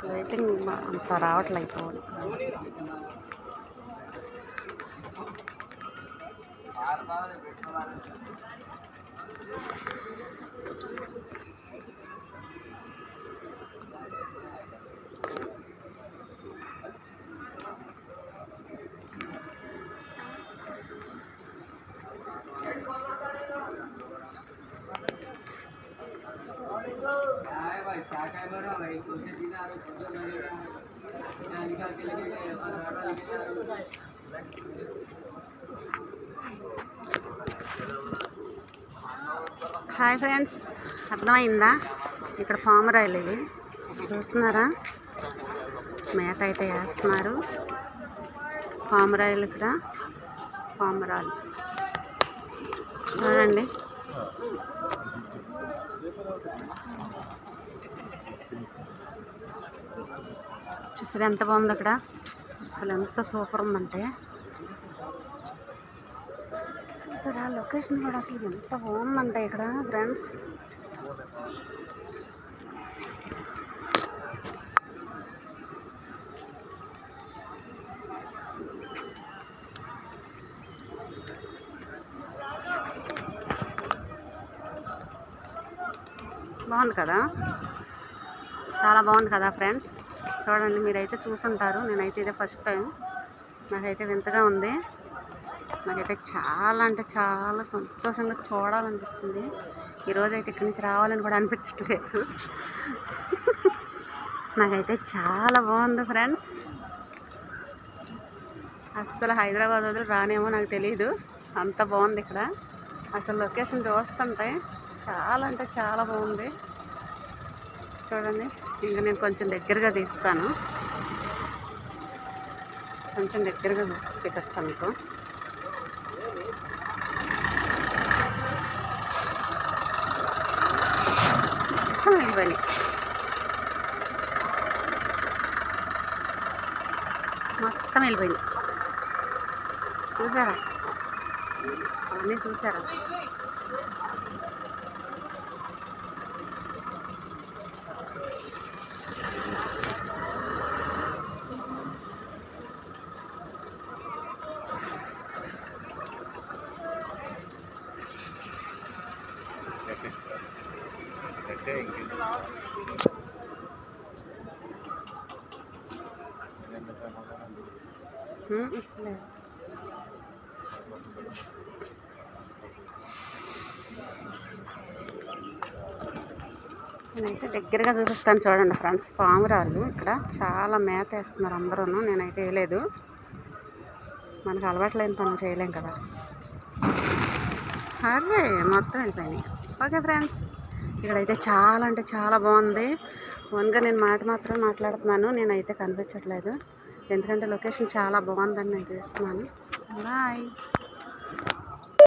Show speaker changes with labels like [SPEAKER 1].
[SPEAKER 1] Lighting అంత రావట్లేదు phone. Hi friends, అర్థమైందా? ఇక్కడ పామరాయిలు ఇవి చూస్తున్నారా? మేత అయితే వేస్తున్నారు. పామరాయిలు ఇక్కడ పామరాలు చూడండి. చూసారా ఎంత బాగుంది అక్కడ? అసలు ఎంత సూపర్ ఉందంటే చూసారా లొకేషన్ కూడా అసలు ఎంత బాగుందంటే ఇక్కడ ఫ్రెండ్స్. బాగుంది కదా? చాలా బాగుంది కదా ఫ్రెండ్స్. చూడండి, మీరైతే చూసుంటారు. నేనైతే ఇదే ఫస్ట్ టైం. నాకైతే వింతగా ఉంది. నాకైతే చాలా అంటే చాలా సంతోషంగా చూడాలనిపిస్తుంది. ఈరోజైతే ఇక్కడి నుంచి రావాలని కూడా అనిపించట్లేదు. నాకైతే చాలా బాగుంది ఫ్రెండ్స్. అస్సలు హైదరాబాద్ వదిలి రానేమో నాకు తెలీదు, అంత బాగుంది ఇక్కడ. అసలు లొకేషన్ చూస్తుంటే చాలా అంటే చాలా బాగుంది. చూడండి, ఇంకా నేను కొంచెం దగ్గరగా తీస్తాను. కొంచెం దగ్గరగా చూపిస్తాను మీకు. ఇవన్నీ మొత్తం వెళ్ళిపోయింది. చూసారా? అవన్నీ చూసారా? నేనైతే దగ్గరగా చూపిస్తాను చూడండి ఫ్రెండ్స్. పామురాలు ఇక్కడ చాలా మేత వేస్తున్నారు అందరూ. నేనైతే వేయలేదు, మనకు అలవాట్లేని పనులు చేయలేం కదా. అరే మొత్తం వెళ్ళిపోయినాయి. ఓకే ఫ్రెండ్స్, ఇక్కడైతే చాలా అంటే చాలా బాగుంది. ఓన్గా నేను మాత్రం మాట్లాడుతున్నాను. నేనైతే కనిపించట్లేదు, ఎందుకంటే లొకేషన్ చాలా బాగుందని నేను తీస్తున్నాను. బాయ్.